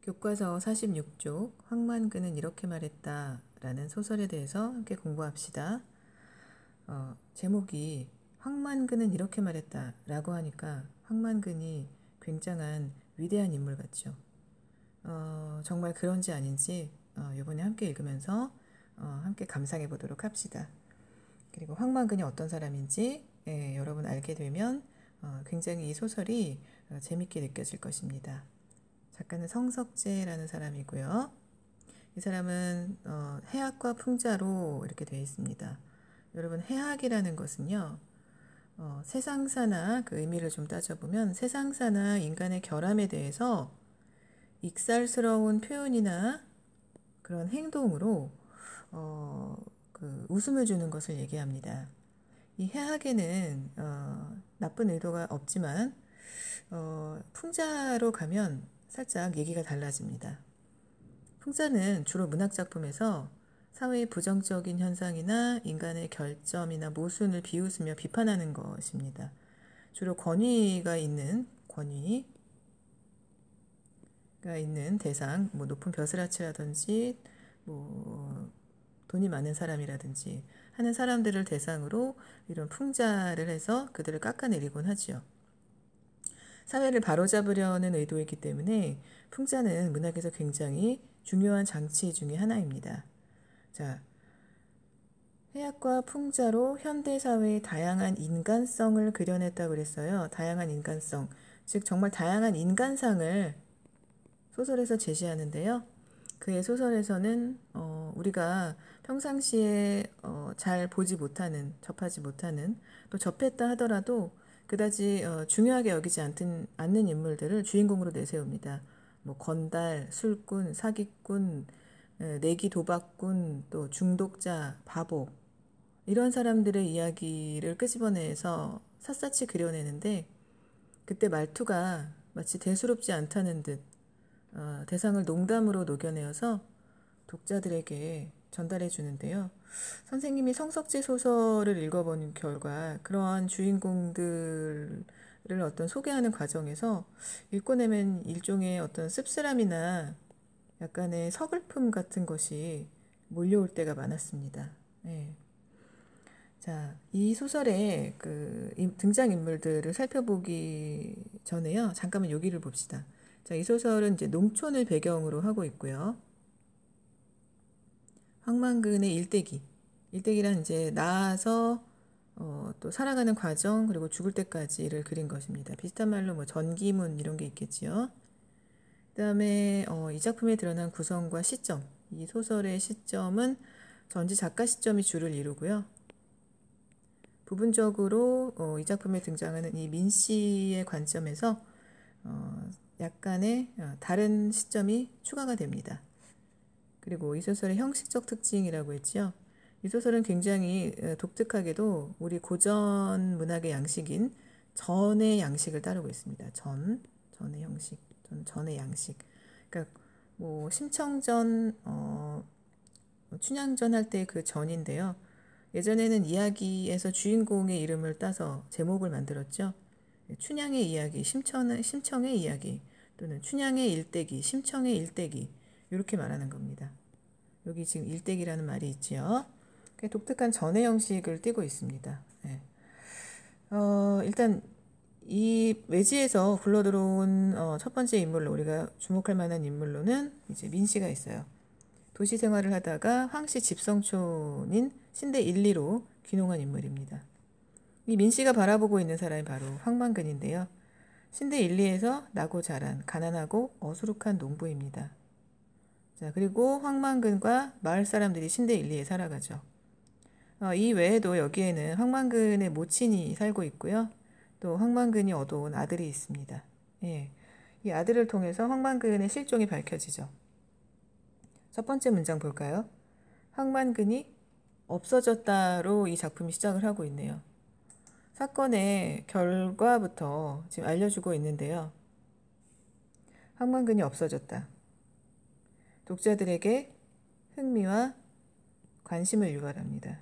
교과서 46쪽 황만근은 이렇게 말했다 라는 소설에 대해서 함께 공부합시다. 제목이 황만근은 이렇게 말했다 라고 하니까 황만근이 굉장한 위대한 인물 같죠. 정말 그런지 아닌지 이번에 함께 읽으면서 함께 감상해 보도록 합시다. 그리고 황만근이 어떤 사람인지 여러분 알게 되면 굉장히 이 소설이 재밌게 느껴질 것입니다. 작가는 성석재라는 사람이고요. 이 사람은 해학과 풍자로 이렇게 되어 있습니다. 여러분, 해학이라는 것은요, 세상사나 그 의미를 좀 따져보면 세상사나 인간의 결함에 대해서 익살스러운 표현이나 그런 행동으로 그 웃음을 주는 것을 얘기합니다. 이 해학에는 나쁜 의도가 없지만 풍자로 가면 살짝 얘기가 달라집니다. 풍자는 주로 문학작품에서 사회의 부정적인 현상이나 인간의 결점이나 모순을 비웃으며 비판하는 것입니다. 주로 권위가 있는 대상, 뭐 높은 벼슬아치라든지 뭐 돈이 많은 사람이라든지 하는 사람들을 대상으로 이런 풍자를 해서 그들을 깎아내리곤 하지요. 사회를 바로잡으려는 의도이기 때문에 풍자는 문학에서 굉장히 중요한 장치 중의 하나입니다. 자, 해학과 풍자로 현대사회의 다양한 인간성을 그려냈다고 그랬어요. 다양한 인간성. 즉 정말 다양한 인간상을 소설에서 제시하는데요. 그의 소설에서는 우리가 평상시에 잘 보지 못하는, 접하지 못하는, 또 접했다 하더라도 그다지 중요하게 여기지 않는 인물들을 주인공으로 내세웁니다. 뭐 건달, 술꾼, 사기꾼, 내기 도박꾼, 또 중독자, 바보 이런 사람들의 이야기를 끄집어내서 샅샅이 그려내는데 그때 말투가 마치 대수롭지 않다는 듯 대상을 농담으로 녹여내어서 독자들에게 전달해 주는데요. 선생님이 성석재 소설을 읽어본 결과 그러한 주인공들을 어떤 소개하는 과정에서 읽고 나면 일종의 어떤 씁쓸함이나 약간의 서글픔 같은 것이 몰려올 때가 많았습니다. 네. 자, 이 소설의 그 등장인물들을 살펴보기 전에요. 잠깐만 여기를 봅시다. 자, 이 소설은 이제 농촌을 배경으로 하고 있고요. 황만근의 일대기. 일대기란 이제 낳아서 또 살아가는 과정 그리고 죽을 때까지를 그린 것입니다. 비슷한 말로 뭐 전기문 이런 게 있겠지요. 그다음에 이 작품에 드러난 구성과 시점. 이 소설의 시점은 전지 작가 시점이 주를 이루고요. 부분적으로 이 작품에 등장하는 이 민 씨의 관점에서 약간의 다른 시점이 추가가 됩니다. 그리고 이 소설의 형식적 특징이라고 했지요. 이 소설은 굉장히 독특하게도 우리 고전 문학의 양식인 전의 양식을 따르고 있습니다. 전의 형식, 전의 양식. 그러니까 뭐 심청전, 춘향전 할 때 그 전인데요. 예전에는 이야기에서 주인공의 이름을 따서 제목을 만들었죠. 춘향의 이야기, 심청의 이야기 또는 춘향의 일대기, 심청의 일대기 이렇게 말하는 겁니다. 여기 지금 일대기라는 말이 있지요. 독특한 전의 형식을 띠고 있습니다. 네. 일단 이 외지에서 굴러들어온 첫 번째 인물로 우리가 주목할 만한 인물로는 이제 민 씨가 있어요. 도시 생활을 하다가 황씨 집성촌인 신대 1, 2로 귀농한 인물입니다. 이 민 씨가 바라보고 있는 사람이 바로 황만근인데요. 신대 1, 2에서 나고 자란 가난하고 어수룩한 농부입니다. 자, 그리고 황만근과 마을 사람들이 신대 1, 2에 살아가죠. 이 외에도 여기에는 황만근의 모친이 살고 있고요. 또 황만근이 얻어온 아들이 있습니다. 예, 이 아들을 통해서 황만근의 실종이 밝혀지죠. 첫 번째 문장 볼까요? 황만근이 없어졌다로 이 작품이 시작을 하고 있네요. 사건의 결과부터 지금 알려주고 있는데요. 황만근이 없어졌다. 독자들에게 흥미와 관심을 유발합니다.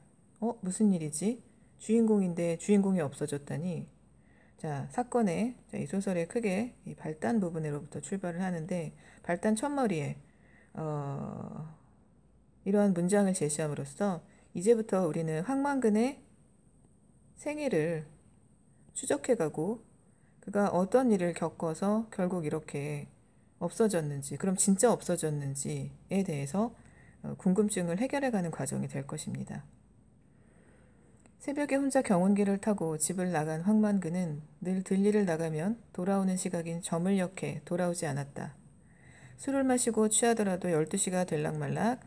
무슨 일이지? 주인공인데 주인공이 없어졌다니. 자, 사건의 이 소설의 크게 이 발단 부분으로부터 출발을 하는데 발단 첫머리에 이러한 문장을 제시함으로써 이제부터 우리는 황만근의 생애를 추적해가고 그가 어떤 일을 겪어서 결국 이렇게 없어졌는지, 그럼 진짜 없어졌는지에 대해서 궁금증을 해결해가는 과정이 될 것입니다. 새벽에 혼자 경운기를 타고 집을 나간 황만근은 늘 들리를 나가면 돌아오는 시각인 저물녘에 돌아오지 않았다. 술을 마시고 취하더라도 12시가 될락말락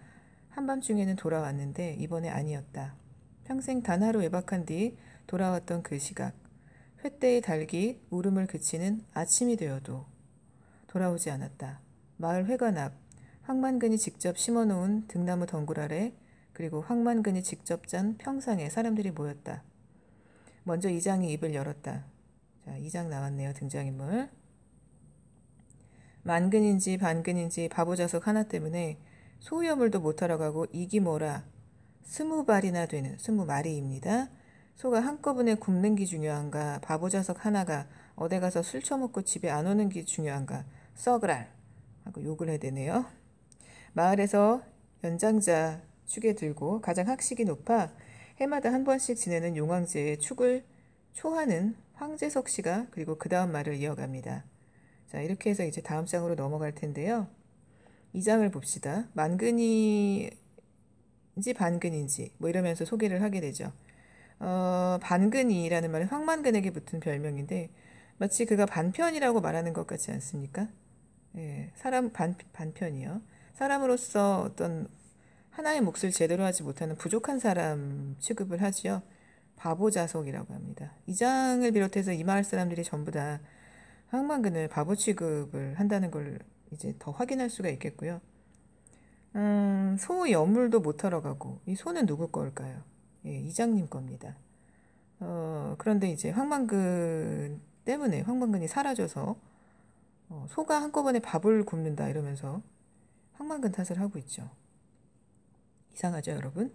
한밤중에는 돌아왔는데 이번에 아니었다. 평생 단 하루 외박한 뒤 돌아왔던 그 시각. 횃대의 달기 울음을 그치는 아침이 되어도 돌아오지 않았다. 마을 회관 앞 황만근이 직접 심어놓은 등나무 덩굴 아래 그리고 황만근이 직접 짠 평상에 사람들이 모였다. 먼저 이장이 입을 열었다. 자, 이장 나왔네요. 등장인물. 만근인지 반근인지 바보자석 하나 때문에 소위어물도 못하러 가고 이기 뭐라 20발이나 되는 20마리입니다. 소가 한꺼번에 굶는 게 중요한가 바보자석 하나가 어디 가서 술 처먹고 집에 안 오는 게 중요한가 썩으랄 하고 욕을 해대네요. 마을에서 연장자 축에 들고 가장 학식이 높아 해마다 한 번씩 지내는 용왕제의 축을 초하는 황재석 씨가 그리고 그 다음 말을 이어갑니다. 자, 이렇게 해서 이제 다음 장으로 넘어갈 텐데요. 이 장을 봅시다. 만근인지 반근인지 뭐 이러면서 소개를 하게 되죠. 반근이라는 말은 황만근에게 붙은 별명인데 마치 그가 반편이라고 말하는 것 같지 않습니까? 예, 사람 반편이요. 사람으로서 어떤 하나의 몫을 제대로 하지 못하는 부족한 사람 취급을 하지요. 바보자석이라고 합니다. 이 장을 비롯해서 이 마을 사람들이 전부 다 황만근을 바보 취급을 한다는 걸 이제 더 확인할 수가 있겠고요. 소 여물도 못하러 가고 이 소는 누구 걸까요? 예, 이장님 겁니다. 그런데 이제 황만근 때문에 황만근이 사라져서 소가 한꺼번에 밥을 굶는다 이러면서 황만근 탓을 하고 있죠. 이상하죠, 여러분?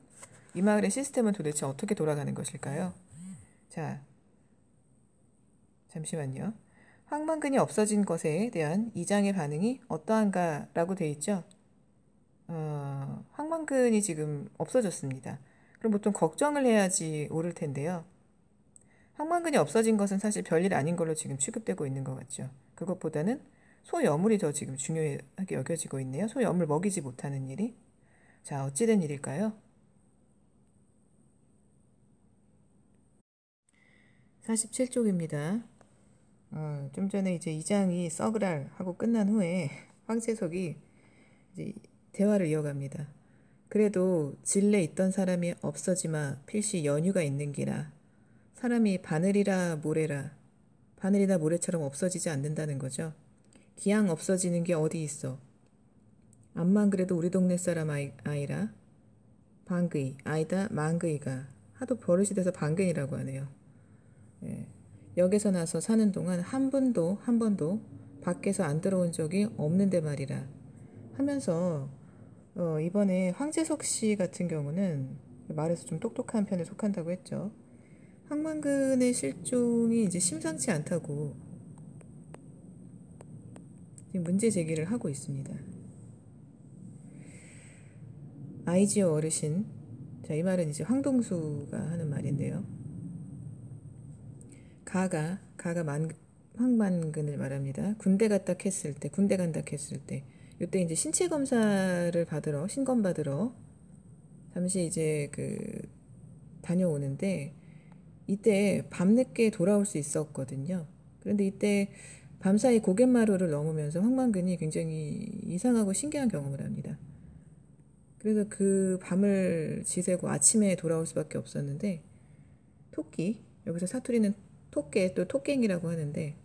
이 마을의 시스템은 도대체 어떻게 돌아가는 것일까요? 자, 잠시만요. 황만근이 없어진 것에 대한 이장의 반응이 어떠한가라고 돼 있죠? 황만근이 지금 없어졌습니다. 그럼 보통 걱정을 해야지 옳을 텐데요. 황만근이 없어진 것은 사실 별일 아닌 걸로 지금 취급되고 있는 것 같죠. 그것보다는 소여물이 더 지금 중요하게 여겨지고 있네요. 소여물 먹이지 못하는 일이. 자, 어찌된 일일까요? 47쪽입니다. 좀 전에 이제 이장이 썩으랄 하고 끝난 후에 황재석이 이제 대화를 이어갑니다. 그래도 진래 있던 사람이 없어지마 필시 연유가 있는기라. 사람이 바늘이라 모래라 바늘이나 모래처럼 없어지지 않는다는 거죠. 기양 없어지는 게 어디 있어. 암만 그래도 우리 동네 사람 아이라 방그이 아이다 망그이가 하도 버릇이 돼서 방근이라고 하네요. 예. 역에서 나서 사는 동안 한 번도 밖에서 안 들어온 적이 없는데 말이라 하면서 이번에 황재석 씨 같은 경우는 말해서 좀 똑똑한 편에 속한다고 했죠. 황만근의 실종이 이제 심상치 않다고 지금 문제 제기를 하고 있습니다. 아이지어 어르신, 자, 이 말은 이제 황동수가 하는 말인데요. 가가 황만근을 말합니다. 군대 간다 했을 때 이때 이제 신체 검사를 받으러 신검 받으러 잠시 이제 다녀오는데 이때 밤늦게 돌아올 수 있었거든요. 그런데 이때 밤사이 고갯마루를 넘으면서 황만근이 굉장히 이상하고 신기한 경험을 합니다. 그래서 그 밤을 지새고 아침에 돌아올 수밖에 없었는데 토끼, 여기서 사투리는 토끼 또 토깽이라고 하는데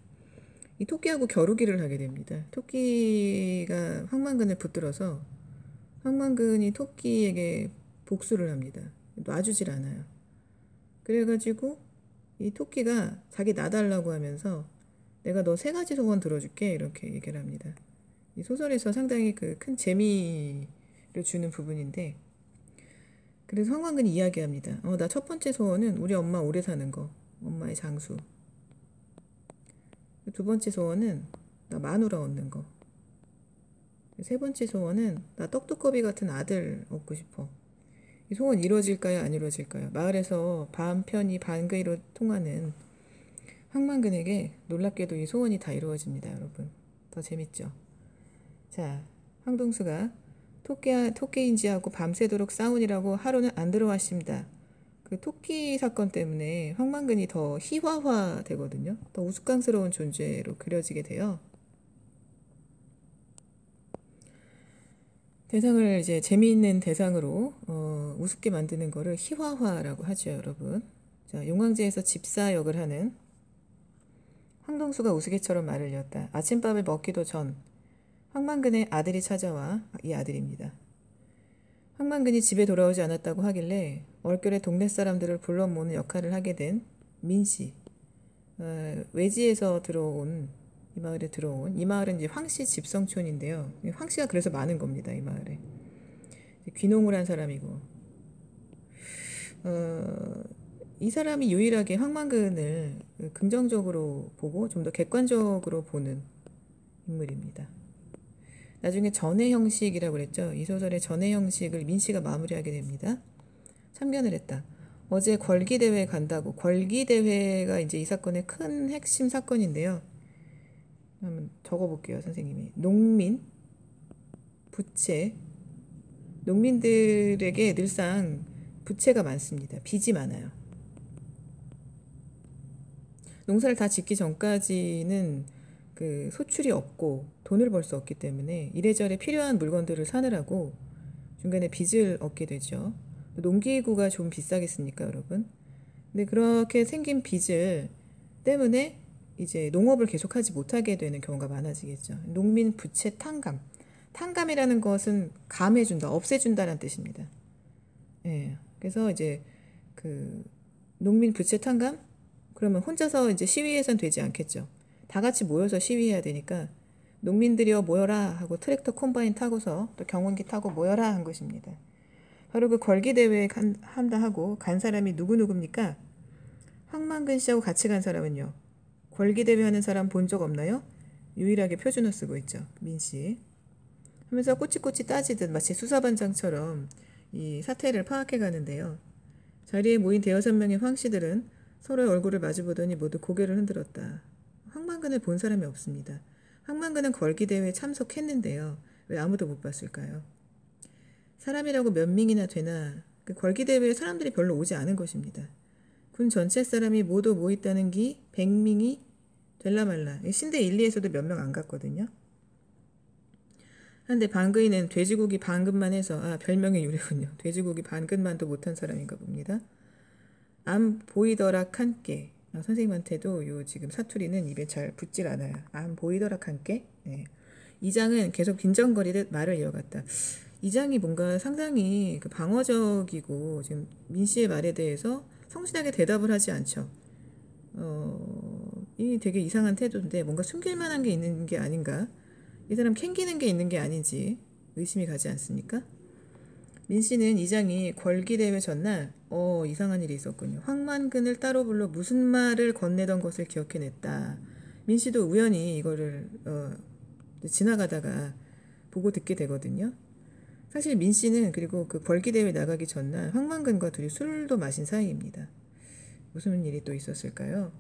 이 토끼하고 겨루기를 하게 됩니다. 토끼가 황만근을 붙들어서 황만근이 토끼에게 복수를 합니다. 놔주질 않아요. 그래가지고 이 토끼가 자기 놔달라고 하면서 내가 너 3가지 소원 들어줄게 이렇게 얘기를 합니다. 이 소설에서 상당히 큰 재미를 주는 부분인데 그래서 황만근이 이야기합니다. 나 첫 번째 소원은 우리 엄마 오래 사는 거. 엄마의 장수. 두 번째 소원은 나 마누라 얻는 거. 세 번째 소원은 나 떡두꺼비 같은 아들 얻고 싶어. 이 소원 이루어질까요? 안 이루어질까요? 마을에서 반편이 반그이로 통하는 황만근에게 놀랍게도 이 소원이 다 이루어집니다, 여러분. 더 재밌죠? 자, 황동수가 토끼인지 하고 밤새도록 싸우니라고 하루는 안 들어왔습니다. 그 토끼 사건 때문에 황만근이 더 희화화 되거든요. 더 우스꽝스러운 존재로 그려지게 돼요. 대상을 이제 재미있는 대상으로 우습게 만드는 거를 희화화라고 하죠, 여러분. 자, 용왕제에서 집사 역을 하는 황동수가 우스개처럼 말을 이었다. 아침밥을 먹기도 전 황만근의 아들이 찾아와 이 아들입니다. 황만근이 집에 돌아오지 않았다고 하길래 얼결에 동네 사람들을 불러 모으는 역할을 하게 된 민씨. 외지에서 들어온 이 마을에 들어온 이 마을은 이제 황씨 집성촌인데요. 황씨가 그래서 많은 겁니다. 이 마을에 귀농을 한 사람이고 이 사람이 유일하게 황만근을 긍정적으로 보고 좀 더 객관적으로 보는 인물입니다. 나중에 전해 형식이라고 그랬죠. 이 소설의 전해 형식을 민씨가 마무리하게 됩니다. 참견을 했다. 어제 걸기대회 간다고. 걸기대회가 이제 이 사건의 큰 핵심 사건인데요. 한번 적어볼게요, 선생님이. 농민, 부채. 농민들에게 늘상 부채가 많습니다. 빚이 많아요. 농사를 다 짓기 전까지는 그 소출이 없고 돈을 벌 수 없기 때문에 이래저래 필요한 물건들을 사느라고 중간에 빚을 얻게 되죠. 농기구가 좀 비싸겠습니까, 여러분? 근데 그렇게 생긴 빚을 때문에 이제 농업을 계속하지 못하게 되는 경우가 많아지겠죠. 농민 부채 탕감. 탕감이라는 것은 감해준다, 없애준다는 뜻입니다. 예. 그래서 이제 그 농민 부채 탕감? 그러면 혼자서 이제 시위해선 되지 않겠죠. 다 같이 모여서 시위해야 되니까 농민들이여 모여라 하고 트랙터 콤바인 타고서 또 경운기 타고 모여라 한 것입니다. 바로 그 걸기대회 한다 하고 간 사람이 누구입니까? 황만근 씨하고 같이 간 사람은요. 걸기대회 하는 사람 본 적 없나요? 유일하게 표준어 쓰고 있죠. 민씨. 하면서 꼬치꼬치 따지듯 마치 수사반장처럼 이 사태를 파악해 가는데요. 자리에 모인 대여섯 명의 황씨들은 서로의 얼굴을 마주보더니 모두 고개를 흔들었다. 황만근을 본 사람이 없습니다. 황만근은 걸기대회에 참석했는데요. 왜 아무도 못 봤을까요? 사람이라고 몇 명이나 되나 그 걸기대회에 사람들이 별로 오지 않은 것입니다. 군 전체 사람이 모두 모였다는 기 100명이 될라 말라. 신대 1, 2에서도 몇 명 안 갔거든요. 한데 방그이는 돼지고기 반근만 해서 별명이 유래군요. 돼지고기 반근만도 못한 사람인가 봅니다. 암 보이더라 칸께 선생님한테도 요 지금 사투리는 입에 잘 붙질 않아요. 암 보이더라 칸께. 네. 이 장은 계속 빈정거리듯 말을 이어갔다. 이 장이 뭔가 상당히 그 방어적이고 지금 민씨의 말에 대해서 성실하게 대답을 하지 않죠. 이 되게 이상한 태도인데 뭔가 숨길 만한 게 있는 게 아닌가? 이 사람 캥기는 게 있는 게 아닌지 의심이 가지 않습니까? 민씨는 이 장이 걸기대회 전날 이상한 일이 있었군요. 황만근을 따로 불러 무슨 말을 건네던 것을 기억해냈다. 민씨도 우연히 이거를 지나가다가 보고 듣게 되거든요. 사실 민씨는 그리고 그 걸기대회 나가기 전날 황만근과 둘이 술도 마신 사이입니다. 무슨 일이 또 있었을까요?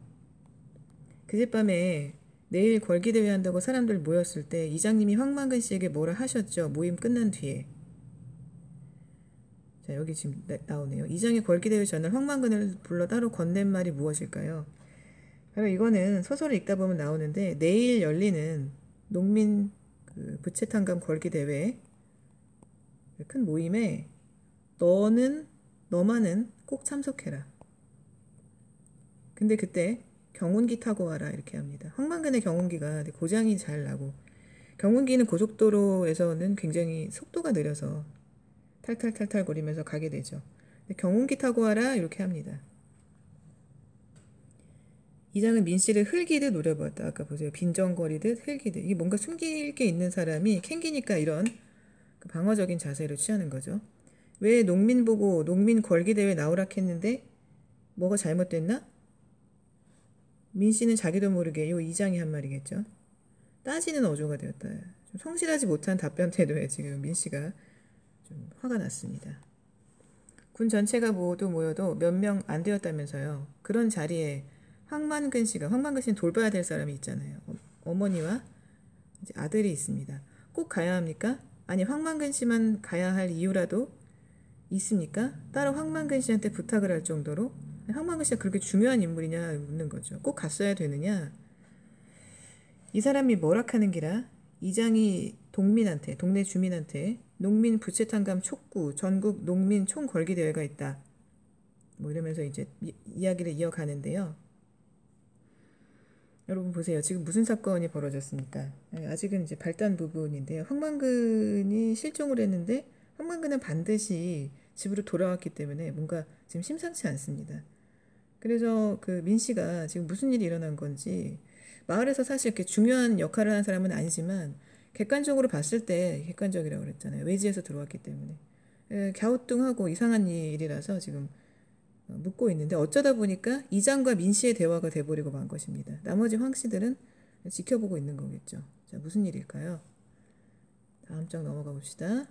그젯밤에 내일 걸기대회 한다고 사람들 모였을 때 이장님이 황만근 씨에게 뭐라 하셨죠? 모임 끝난 뒤에. 자, 여기 지금 나오네요. 이장의 걸기대회 전날 황만근을 불러 따로 건넨 말이 무엇일까요? 바로 이거는 소설을 읽다 보면 나오는데 내일 열리는 농민 그 부채탕감 걸기대회 큰 모임에 너만은 꼭 참석해라. 근데 그때 경운기 타고 와라 이렇게 합니다. 황만근의 경운기가 고장이 잘 나고 경운기는 고속도로에서는 굉장히 속도가 느려서 탈탈탈탈 거리면서 가게 되죠. 경운기 타고 와라 이렇게 합니다. 이 장은 민씨를 흘기듯 노려보았다. 아까 보세요. 빈정거리듯 흘기듯. 이게 뭔가 숨길 게 있는 사람이 캥기니까 이런 그 방어적인 자세를 취하는 거죠. 왜 농민 보고 농민 걸기대회 나오라 했는데 뭐가 잘못됐나? 민 씨는 자기도 모르게 요 이장이 한 말이겠죠. 따지는 어조가 되었다. 좀 성실하지 못한 답변 태도에 지금 민 씨가 좀 화가 났습니다. 군 전체가 모두 모여도 몇 명 안 되었다면서요. 그런 자리에 황만근 씨는 돌봐야 될 사람이 있잖아요. 어머니와 이제 아들이 있습니다. 꼭 가야 합니까? 아니 황만근 씨만 가야 할 이유라도 있습니까? 따로 황만근 씨한테 부탁을 할 정도로 황만근 씨가 그렇게 중요한 인물이냐 묻는 거죠. 꼭 갔어야 되느냐? 이 사람이 뭐라 하는 기라? 이장이 동네 주민한테 농민 부채탄감 촉구 전국 농민 총걸기 대회가 있다. 뭐 이러면서 이제 이야기를 이어가는데요. 여러분 보세요. 지금 무슨 사건이 벌어졌습니까? 아직은 이제 발단 부분인데요. 황만근이 실종을 했는데 황만근은 반드시 집으로 돌아왔기 때문에 뭔가 지금 심상치 않습니다. 그래서 그 민 씨가 지금 무슨 일이 일어난 건지 마을에서 사실 이렇게 중요한 역할을 하는 사람은 아니지만 객관적으로 봤을 때 객관적이라고 그랬잖아요. 외지에서 들어왔기 때문에 갸우뚱하고 이상한 일이라서 지금 묻고 있는데 어쩌다 보니까 이장과 민 씨의 대화가 돼버리고 만 것입니다. 나머지 황 씨들은 지켜보고 있는 거겠죠. 자, 무슨 일일까요? 다음 장 넘어가 봅시다.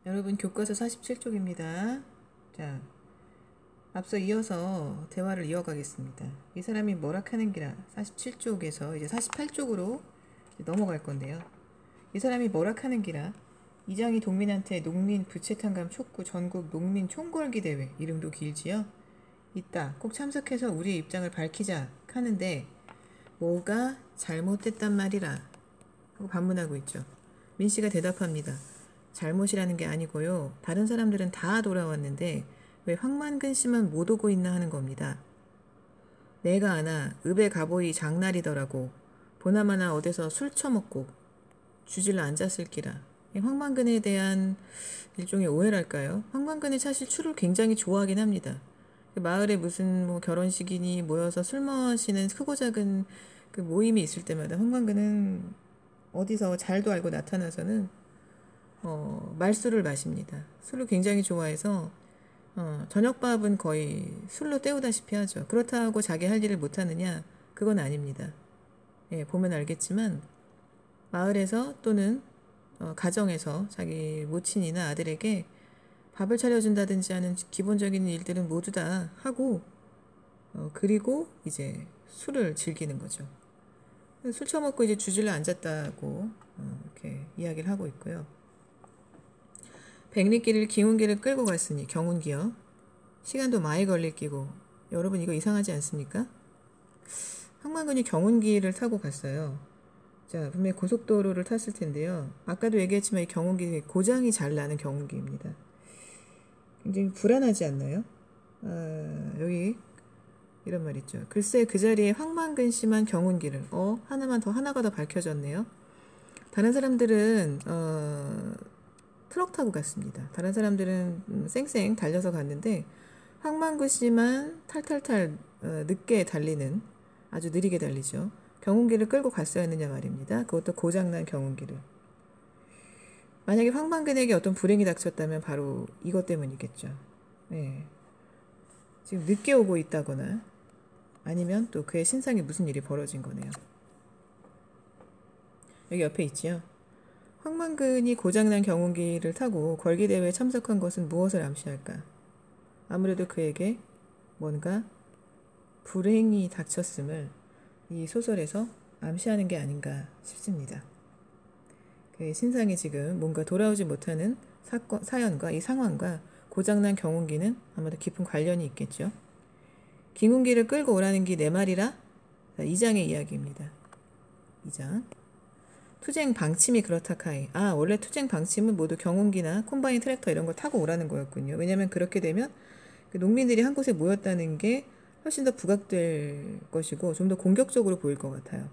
여러분 교과서 47쪽입니다. 자, 앞서 이어서 대화를 이어가겠습니다. 이 사람이 뭐라 하는기라 47쪽에서 이제 48쪽으로 넘어갈 건데요. 이 사람이 뭐라 하는기라 이장이 동민한테 농민 부채탄감 촉구 전국 농민 총궐기 대회 이름도 길지요. 있다. 꼭 참석해서 우리의 입장을 밝히자 하는데 뭐가 잘못됐단 말이라 하고 반문하고 있죠. 민 씨가 대답합니다. 잘못이라는 게 아니고요. 다른 사람들은 다 돌아왔는데 왜 황만근 씨만 못 오고 있나 하는 겁니다. 내가 아나 읍에 가보이 장날이더라고. 보나마나 어디서 술 처먹고 주질러 앉았을 기라. 황만근에 대한 일종의 오해랄까요? 황만근이 사실 술을 굉장히 좋아하긴 합니다. 마을에 무슨 뭐 결혼식이니 모여서 술 마시는 크고 작은 그 모임이 있을 때마다 황만근은 어디서 잘도 알고 나타나서는 말술을 마십니다. 술을 굉장히 좋아해서 저녁밥은 거의 술로 때우다시피 하죠. 그렇다고 자기 할 일을 못하느냐? 그건 아닙니다. 예, 보면 알겠지만 마을에서 또는 가정에서 자기 모친이나 아들에게 밥을 차려준다든지 하는 기본적인 일들은 모두 다 하고 그리고 이제 술을 즐기는 거죠. 술 처먹고 이제 주질러 앉았다고 이렇게 이야기를 하고 있고요. 백리길을 기운기를 끌고 갔으니 경운기요. 시간도 많이 걸릴 끼고 여러분 이거 이상하지 않습니까? 황만근이 경운기를 타고 갔어요. 자, 분명히 고속도로를 탔을 텐데요. 아까도 얘기했지만 이 경운기 고장이 잘 나는 경운기입니다. 굉장히 불안하지 않나요? 여기 이런 말 있죠. 글쎄 그 자리에 황만근 씨만 경운기를 하나가 더 밝혀졌네요. 다른 사람들은 트럭 타고 갔습니다. 다른 사람들은 쌩쌩 달려서 갔는데 황만근 씨만 탈탈탈 늦게 달리는 아주 느리게 달리죠. 경운기를 끌고 갔어야 했느냐 말입니다. 그것도 고장난 경운기를. 만약에 황만근에게 어떤 불행이 닥쳤다면 바로 이것 때문이겠죠. 네. 지금 늦게 오고 있다거나 아니면 또 그의 신상에 무슨 일이 벌어진 거네요. 여기 옆에 있지요. 황만근이 고장난 경운기를 타고 걸기대회에 참석한 것은 무엇을 암시할까? 아무래도 그에게 뭔가 불행이 닥쳤음을 이 소설에서 암시하는 게 아닌가 싶습니다. 그의 신상에 지금 뭔가 돌아오지 못하는 사연과 이 상황과 고장난 경운기는 아마도 깊은 관련이 있겠죠. 기운기를 끌고 오라는 기 내 말이라? 2장의 이야기입니다. 2장. 투쟁 방침이 그렇다 카이. 원래 투쟁 방침은 모두 경운기나 콤바인 트랙터 이런 거 타고 오라는 거였군요. 왜냐하면 그렇게 되면 그 농민들이 한 곳에 모였다는 게 훨씬 더 부각될 것이고 좀 더 공격적으로 보일 것 같아요.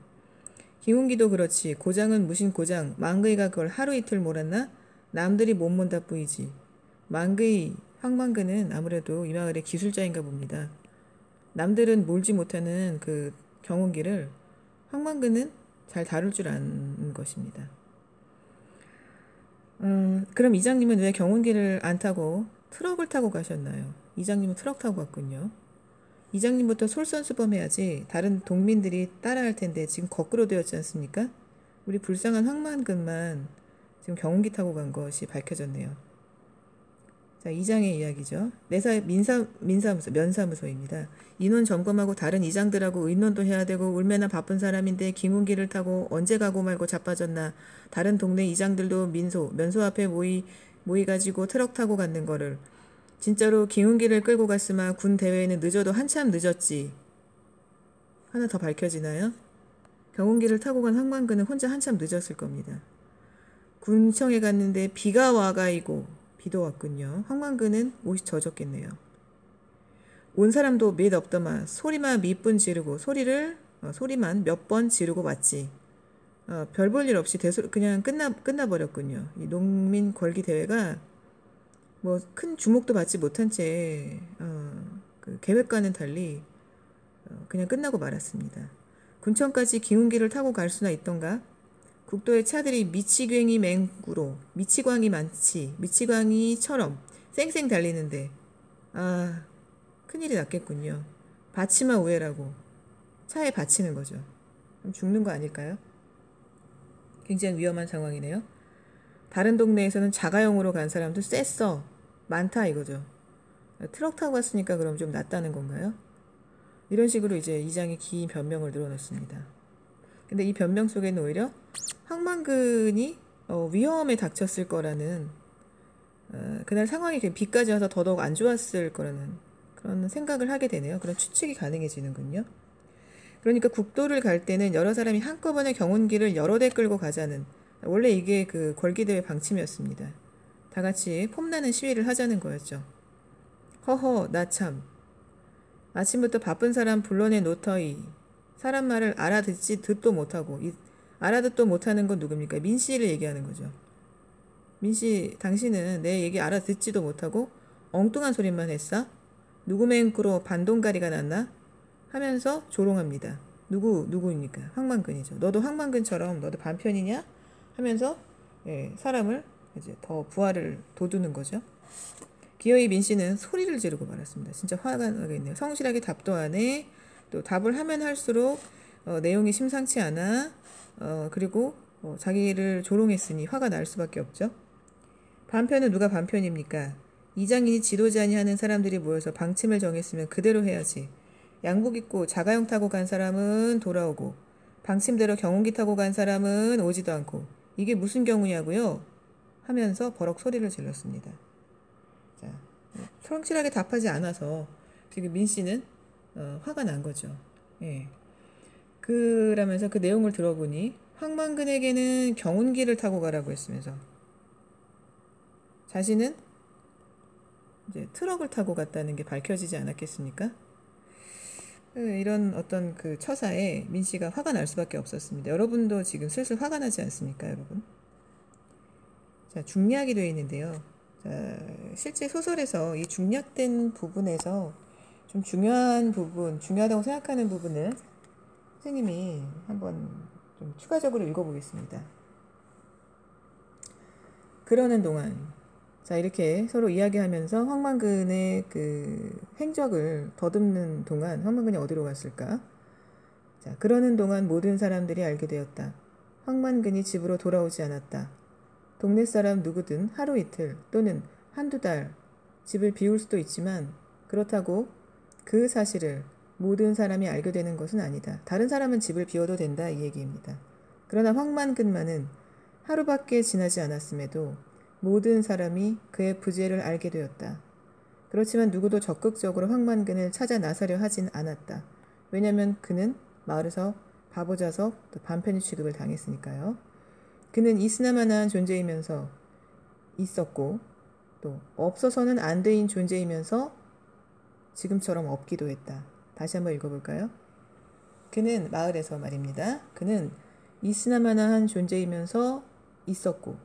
기운기도 그렇지. 고장은 무신 고장. 망그이가 그걸 하루 이틀 몰았나? 남들이 못 mon다 뿌이지. 망그이, 황만근은 아무래도 이 마을의 기술자인가 봅니다. 남들은 몰지 못하는 그 경운기를 황만근은 잘 다룰 줄 아는 것입니다. 그럼 이장님은 왜 경운기를 안 타고 트럭을 타고 가셨나요? 이장님은 트럭 타고 갔군요. 이장님부터 솔선수범해야지 다른 동민들이 따라할 텐데 지금 거꾸로 되었지 않습니까? 우리 불쌍한 황만근만 지금 경운기 타고 간 것이 밝혀졌네요. 자, 2장의 이야기죠. 내사 면사무소입니다. 인원 점검하고 다른 이장들하고 의논도 해야 되고 얼마나 바쁜 사람인데 기문기를 타고 언제 가고 말고 자빠졌나. 다른 동네 이장들도 면소 앞에 모이가지고 트럭 타고 갔는 거를. 진짜로 기문기를 끌고 갔으면 군 대회에는 늦어도 한참 늦었지. 하나 더 밝혀지나요? 경운기를 타고 간 황만근은 혼자 한참 늦었을 겁니다. 군청에 갔는데 비가 와가이고 비도 왔군요. 황만근은 옷이 젖었겠네요. 온 사람도 몇 없더만 소리만 밑분 지르고 소리만 몇 번 지르고 왔지. 별 볼 일 없이 그냥 끝나버렸군요. 이 농민 걸기 대회가 뭐 큰 주목도 받지 못한 채 그 계획과는 달리 그냥 끝나고 말았습니다. 군청까지 기운기를 타고 갈 수나 있던가? 국도의 차들이 미치광이처럼 쌩쌩 달리는데 큰일이 났겠군요. 받치마 우회라고 차에 받치는 거죠. 그럼 죽는 거 아닐까요? 굉장히 위험한 상황이네요. 다른 동네에서는 자가용으로 간 사람도 셌어. 많다 이거죠. 트럭 타고 갔으니까 그럼 좀 낫다는 건가요? 이런 식으로 이제 이장이 긴 변명을 늘어놓습니다. 근데 이 변명 속에는 오히려 황만근이 위험에 닥쳤을 거라는 그날 상황이 비까지 와서 더더욱 안 좋았을 거라는 그런 생각을 하게 되네요. 그런 추측이 가능해지는군요. 그러니까 국도를 갈 때는 여러 사람이 한꺼번에 경운기를 여러 대 끌고 가자는 원래 이게 그 걸기대회 방침이었습니다. 다 같이 폼나는 시위를 하자는 거였죠. 허허 나 참 아침부터 바쁜 사람 불러내 놓더이 사람 말을 듣도 못하고 알아듣도 못하는 건 누굽니까? 민씨를 얘기하는 거죠. 민씨 당신은 내 얘기 알아듣지도 못하고 엉뚱한 소리만 했어? 누구 맹구로 반동가리가 났나? 하면서 조롱합니다. 누구입니까? 황만근이죠. 너도 황만근처럼 너도 반편이냐? 하면서 사람을 이제 더 부활을 돋우는 거죠. 기어이 민씨는 소리를 지르고 말았습니다. 진짜 화가 나겠네요. 성실하게 답도 안 해. 또 답을 하면 할수록 내용이 심상치 않아. 그리고 자기를 조롱했으니 화가 날 수밖에 없죠. 반편은 누가 반편입니까? 이장인이 지도자니 하는 사람들이 모여서 방침을 정했으면 그대로 해야지. 양복 입고 자가용 타고 간 사람은 돌아오고 방침대로 경운기 타고 간 사람은 오지도 않고 이게 무슨 경우냐고요? 하면서 버럭 소리를 질렀습니다. 자, 성실하게 답하지 않아서 지금 민씨는 화가 난 거죠. 예. 그러면서 그 내용을 들어보니 황만근에게는 경운기를 타고 가라고 했으면서 자신은 이제 트럭을 타고 갔다는 게 밝혀지지 않았겠습니까? 이런 어떤 그 처사에 민씨가 화가 날 수밖에 없었습니다. 여러분도 지금 슬슬 화가 나지 않습니까, 여러분? 자, 중략이 되어 있는데요. 자, 실제 소설에서 이 중략된 부분에서 좀 중요하다고 생각하는 부분을 선생님이 한번 좀 추가적으로 읽어보겠습니다. 그러는 동안, 자, 이렇게 서로 이야기하면서 황만근의 그 행적을 더듬는 동안 황만근이 어디로 갔을까? 자, 그러는 동안 모든 사람들이 알게 되었다. 황만근이 집으로 돌아오지 않았다. 동네 사람 누구든 하루 이틀 또는 한두 달 집을 비울 수도 있지만 그렇다고 그 사실을 모든 사람이 알게 되는 것은 아니다. 다른 사람은 집을 비워도 된다 이 얘기입니다. 그러나 황만근만은 하루밖에 지나지 않았음에도 모든 사람이 그의 부재를 알게 되었다. 그렇지만 누구도 적극적으로 황만근을 찾아 나서려 하진 않았다. 왜냐하면 그는 마을에서 바보자석 또 반편의 취급을 당했으니까요. 그는 있으나마나한 존재이면서 있었고 또 없어서는 안 되인 존재이면서 지금처럼 없기도 했다. 다시 한번 읽어볼까요? 그는 마을에서 말입니다. 그는 있으나마나한 존재이면서 있었고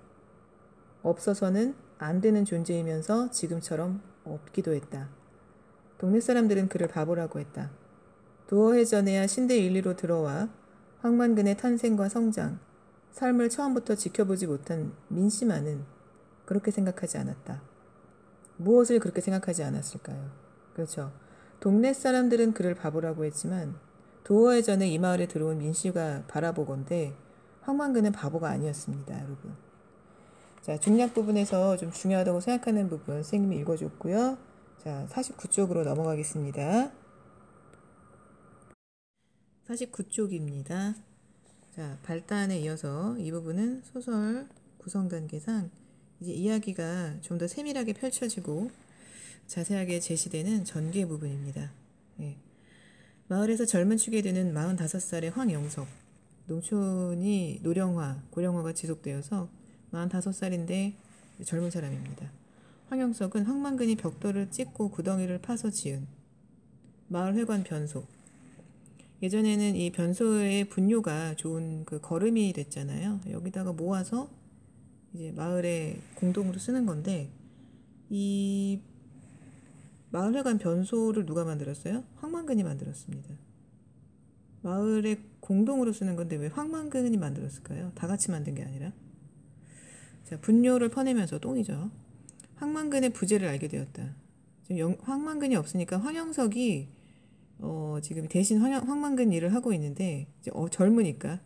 없어서는 안 되는 존재이면서 지금처럼 없기도 했다. 동네 사람들은 그를 바보라고 했다. 두어 해 전에야 신대 인리로 들어와 황만근의 탄생과 성장, 삶을 처음부터 지켜보지 못한 민씨만은 그렇게 생각하지 않았다. 무엇을 그렇게 생각하지 않았을까요? 그렇죠. 동네 사람들은 그를 바보라고 했지만 도어에 전에 이 마을에 들어온 민씨가 바라보건대 황만근은 바보가 아니었습니다, 여러분. 자, 중략 부분에서 좀 중요하다고 생각하는 부분 선생님이 읽어줬고요. 자, 49쪽으로 넘어가겠습니다. 49쪽입니다. 자, 발단에 이어서 이 부분은 소설 구성 단계상 이제 이야기가 좀 더 세밀하게 펼쳐지고 자세하게 제시되는 전개 부분입니다. 예. 마을에서 젊은 축에 드는 45살의 황영석. 농촌이 노령화, 고령화가 지속되어서 45살인데 젊은 사람입니다. 황영석은 황만근이 벽돌을 찍고 구덩이를 파서 지은 마을 회관 변소. 예전에는 이 변소의 분뇨가 좋은 그 거름이 됐잖아요. 여기다가 모아서 이제 마을에 공동으로 쓰는 건데, 이 마을회관 변소를 누가 만들었어요? 황만근이 만들었습니다. 마을에 공동으로 쓰는 건데 왜 황만근이 만들었을까요? 다 같이 만든 게 아니라. 자, 분뇨를 퍼내면서 똥이죠. 황만근의 부재를 알게 되었다. 지금 황만근이 없으니까 황영석이 지금 대신 황만근 일을 하고 있는데 이제 젊으니까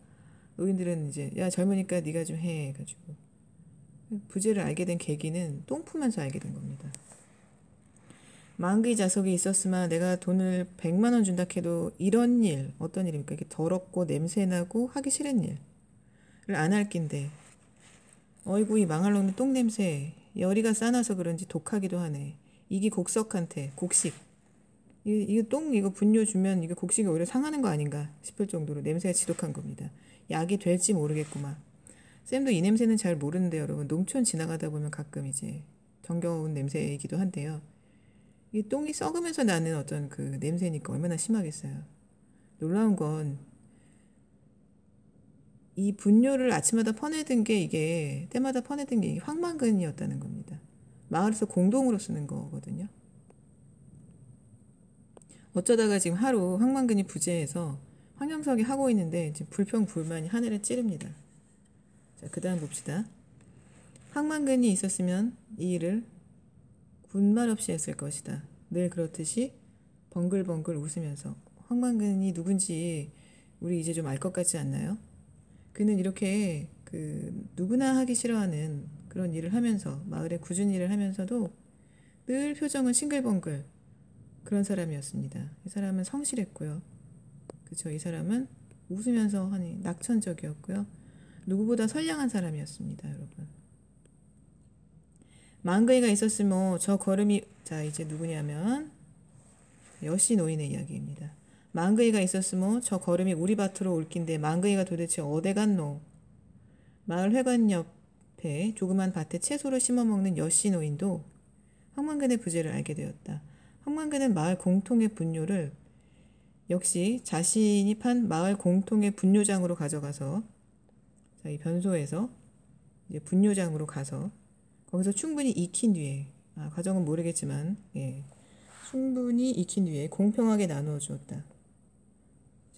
노인들은 이제 야 젊으니까 네가 좀 해 해가지고 부재를 알게 된 계기는 똥 푸면서 알게 된 겁니다. 만귀 자석이 있었으면 내가 돈을 100만 원 준다 해도 이런 일, 어떤 일입니까? 이렇게 더럽고 냄새나고 하기 싫은 일을 안 할 낀데 어이구 이 망할 놈의 똥냄새 열이가 싸나서 그런지 독하기도 하네. 이게 곡석한테 곡식 이거 똥 이거 분뇨 주면 이거 곡식이 오히려 상하는 거 아닌가 싶을 정도로 냄새가 지독한 겁니다. 약이 될지 모르겠구만. 쌤도 이 냄새는 잘 모르는데 여러분 농촌 지나가다 보면 가끔 이제 정겨운 냄새이기도 한데요. 이 똥이 썩으면서 나는 어떤 그 냄새니까 얼마나 심하겠어요. 놀라운 건 이 분뇨를 아침마다 퍼내던 게 이게 때마다 퍼내던 게 황만근이었다는 겁니다. 마을에서 공동으로 쓰는 거거든요. 어쩌다가 지금 하루 황만근이 부재해서 황영석이 하고 있는데 지금 불평불만이 하늘에 찌릅니다. 자, 그 다음 봅시다. 황만근이 있었으면 이 일을 군말 없이 했을 것이다. 늘 그렇듯이 벙글벙글 웃으면서. 황만근이 누군지 우리 이제 좀 알 것 같지 않나요? 그는 이렇게 그 누구나 하기 싫어하는 그런 일을 하면서 마을에 굳은 일을 하면서도 늘 표정은 싱글벙글 그런 사람이었습니다. 이 사람은 성실했고요. 그렇죠. 이 사람은 웃으면서 하니 낙천적이었고요. 누구보다 선량한 사람이었습니다, 여러분. 만근이가 있었으면 저 걸음이 자 이제 누구냐면 여씨 노인의 이야기입니다. 만근이가 있었으면 저 걸음이 우리 밭으로 올 낀데 만근이가 도대체 어디 갔노? 마을 회관 옆에 조그만 밭에 채소를 심어먹는 여씨 노인도 황만근의 부재를 알게 되었다. 황만근은 마을 공통의 분뇨를 역시 자신이 판 마을 공통의 분뇨장으로 가져가서 자, 이 변소에서 이제 분뇨장으로 가서 거기서 충분히 익힌 뒤에 과정은 모르겠지만 예, 충분히 익힌 뒤에 공평하게 나누어 주었다.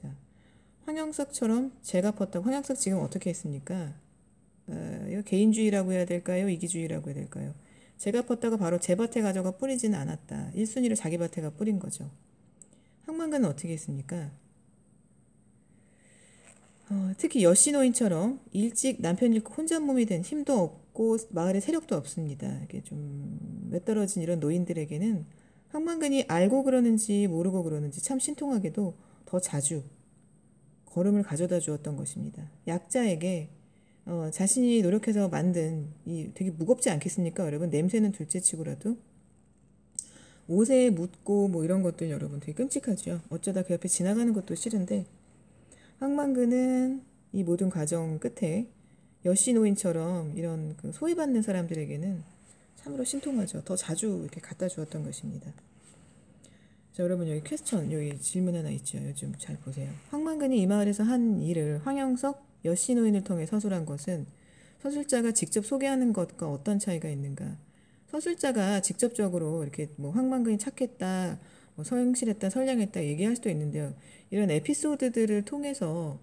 자, 황영석처럼 제가 펐다고 황영석 지금 어떻게 했습니까? 이거 개인주의라고 해야 될까요? 이기주의라고 해야 될까요? 제가 펐다가 바로 제 밭에 가져가 뿌리지는 않았다. 1순위를 자기 밭에 가 뿌린 거죠. 황만근은 어떻게 했습니까? 특히 여씨 노인처럼 일찍 남편 잃고 혼자 몸이 된 힘도 없고 마을에 세력도 없습니다. 이게 좀 외떨어진 이런 노인들에게는 황만근이 알고 그러는지 모르고 그러는지 참 신통하게도 더 자주 걸음을 가져다 주었던 것입니다. 약자에게 자신이 노력해서 만든 이 되게 무겁지 않겠습니까? 여러분 냄새는 둘째치고라도 옷에 묻고 뭐 이런 것들 여러분 되게 끔찍하죠. 어쩌다 그 옆에 지나가는 것도 싫은데 황만근은 이 모든 과정 끝에 여씨 노인처럼 이런 그 소외받는 사람들에게는 참으로 신통하죠. 더 자주 이렇게 갖다 주었던 것입니다. 자, 여러분 여기 퀘스천 여기 질문 하나 있죠. 요즘 잘 보세요. 황만근이 이 마을에서 한 일을 황영석 여씨 노인을 통해 서술한 것은 서술자가 직접 소개하는 것과 어떤 차이가 있는가? 서술자가 직접적으로 이렇게 뭐 황만근이 착했다, 뭐 성실했다, 선량했다 얘기할 수도 있는데요. 이런 에피소드들을 통해서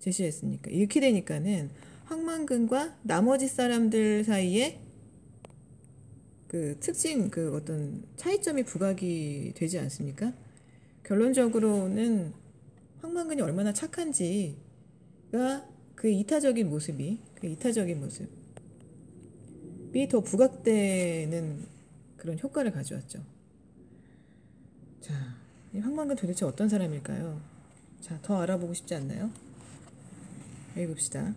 제시했으니까 이렇게 되니까는 황만근과 나머지 사람들 사이에 그 특징 그 어떤 차이점이 부각이 되지 않습니까? 결론적으로는 황만근이 얼마나 착한지가 그 이타적인 모습이 더 부각되는 그런 효과를 가져왔죠. 자, 이 황만근 도대체 어떤 사람일까요? 자, 더 알아보고 싶지 않나요? 읽읍시다.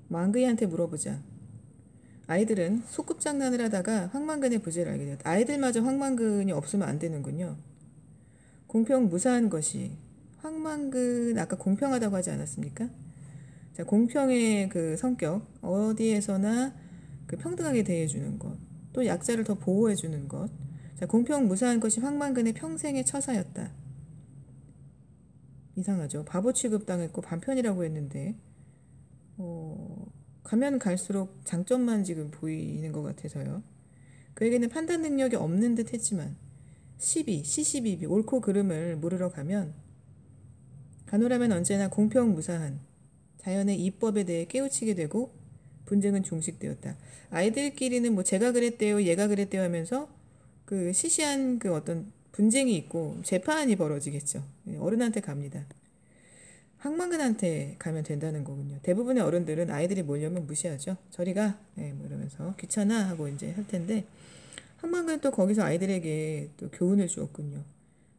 망그이한테 물어보자. 아이들은 소꿉장난을 하다가 황만근의 부재를 알게 되었다. 아이들마저 황만근이 없으면 안 되는군요. 공평무사한 것이 황만근 아까 공평하다고 하지 않았습니까? 자, 공평의 그 성격 어디에서나 그 평등하게 대해주는 것, 또 약자를 더 보호해주는 것. 자, 공평무사한 것이 황만근의 평생의 처사였다. 이상하죠. 바보 취급당했고 반편이라고 했는데 가면 갈수록 장점만 지금 보이는 것 같아서요. 그에게는 판단 능력이 없는 듯 했지만 시시비비 옳고 그름을 물으러 가면 가노라면 언제나 공평무사한 자연의 이법에 대해 깨우치게 되고 분쟁은 종식되었다. 아이들끼리는 뭐 제가 그랬대요, 얘가 그랬대요 하면서 그 시시한 그 어떤 분쟁이 있고 재판이 벌어지겠죠. 어른한테 갑니다. 황만근한테 가면 된다는 거군요. 대부분의 어른들은 아이들이 몰려면 무시하죠. 저리 가, 뭐 이러면서 귀찮아 하고 이제 할 텐데 황만근은 또 거기서 아이들에게 또 교훈을 주었군요.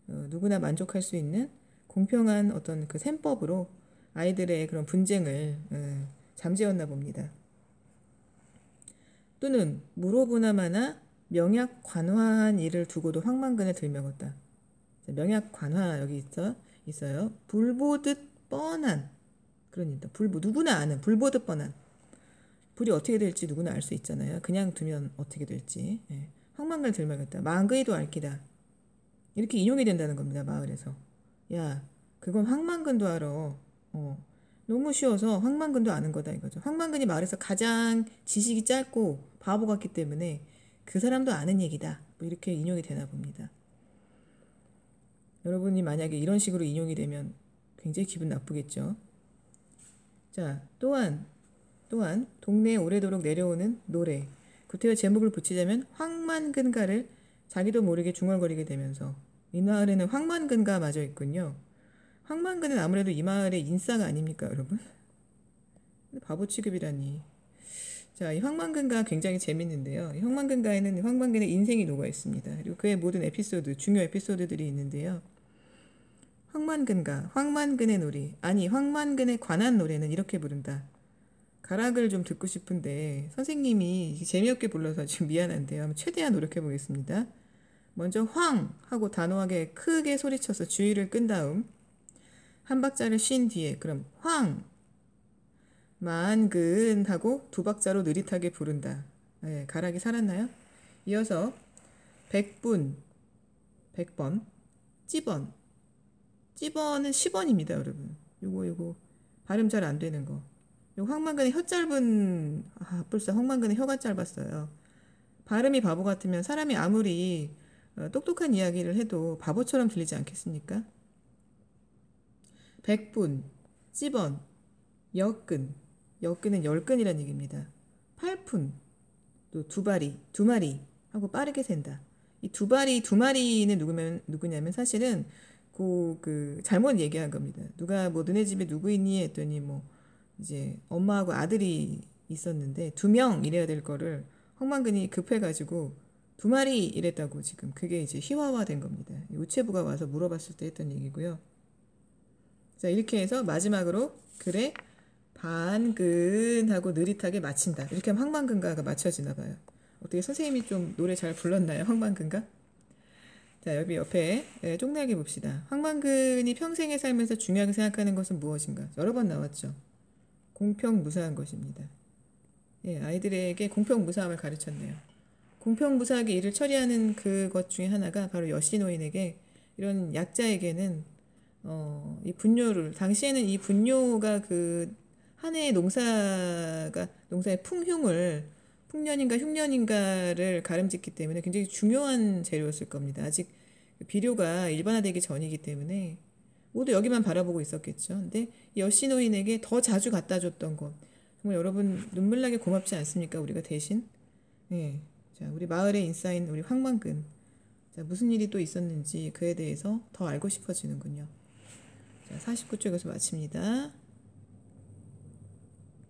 누구나 만족할 수 있는 공평한 어떤 그 셈법으로 아이들의 그런 분쟁을 잠재웠나 봅니다. 또는 물어보나마나 명약관화한 일을 두고도 황만근을 들먹었다. 명약관화 여기 있어요. 불보듯 뻔한 그러니까 누구나 아는 불보듯 뻔한 불이 어떻게 될지 누구나 알 수 있잖아요. 그냥 두면 어떻게 될지. 황만근을 들먹였다. 망그이도 알기다. 이렇게 인용이 된다는 겁니다. 마을에서. 야, 그건 황만근도 알아. 너무 쉬워서 황만근도 아는 거다 이거죠. 황만근이 마을에서 가장 지식이 짧고 바보 같기 때문에 그 사람도 아는 얘기다. 뭐 이렇게 인용이 되나 봅니다. 여러분이 만약에 이런 식으로 인용이 되면 굉장히 기분 나쁘겠죠. 자, 또한 동네에 오래도록 내려오는 노래. 구태여 제목을 붙이자면 황만근가를 자기도 모르게 중얼거리게 되면서 이 마을에는 황만근가 마저 있군요. 황만근은 아무래도 이 마을의 인싸가 아닙니까, 여러분? 바보 취급이라니. 자, 이 황만근가 굉장히 재밌는데요. 이 황만근가에는 황만근의 인생이 녹아 있습니다. 그리고 그의 모든 에피소드, 중요 에피소드들이 있는데요. 황만근가, 황만근의 놀이, 아니 황만근에 관한 노래는 이렇게 부른다. 가락을 좀 듣고 싶은데 선생님이 재미없게 불러서 지금 미안한데요. 최대한 노력해 보겠습니다. 먼저 황 하고 단호하게 크게 소리쳐서 주의를 끈 다음 한 박자를 쉰 뒤에 그럼 황 만근 하고 두 박자로 느릿하게 부른다. 가락이 살았나요? 이어서 백분 100번 찌번은 10원입니다, 여러분. 요거 발음 잘 안 되는 거. 요 황만근의 혀 짧은 불사 황만근의 혀가 짧았어요. 발음이 바보 같으면 사람이 아무리 똑똑한 이야기를 해도 바보처럼 들리지 않겠습니까? 백분, 찌번, 역근, 역근은 열근이란 얘기입니다. 8푼, 또 두 마리 하고 빠르게 샌다. 이 두 마리는 누구냐면 사실은 그 잘못 얘기한 겁니다. 누가 뭐 너네 집에 누구 있니 했더니 뭐 이제 엄마하고 아들이 있었는데 2명 이래야 될 거를 황만근이 급해가지고 2마리 이랬다고 지금 그게 이제 희화화된 겁니다. 우체부가 와서 물어봤을 때 했던 얘기고요. 자, 이렇게 해서 마지막으로 그래 반근하고 느릿하게 마친다. 이렇게 하면 황만근가가 맞춰지나 봐요. 어떻게 선생님이 좀 노래 잘 불렀나요? 황만근가? 자, 여기 옆에 쪽나기 봅시다. 황만근이 평생의 삶에서 중요하게 생각하는 것은 무엇인가? 여러 번 나왔죠. 공평무사한 것입니다. 아이들에게 공평무사함을 가르쳤네요. 공평무사하게 일을 처리하는 그것 중에 하나가 바로 여신노인에게 이런 약자에게는 이 분뇨를 당시에는 이 분뇨가 그 한 해의 농사의 풍년인가 흉년인가를 가름짓기 때문에 굉장히 중요한 재료였을 겁니다. 아직 비료가 일반화되기 전이기 때문에 모두 여기만 바라보고 있었겠죠. 근데 여신노인에게 더 자주 갖다 줬던 것 정말 여러분 눈물나게 고맙지 않습니까? 우리가 대신 자, 우리 마을의 인싸인 우리 황만근 자, 무슨 일이 또 있었는지 그에 대해서 더 알고 싶어지는군요. 자, 49쪽 여기서 마칩니다.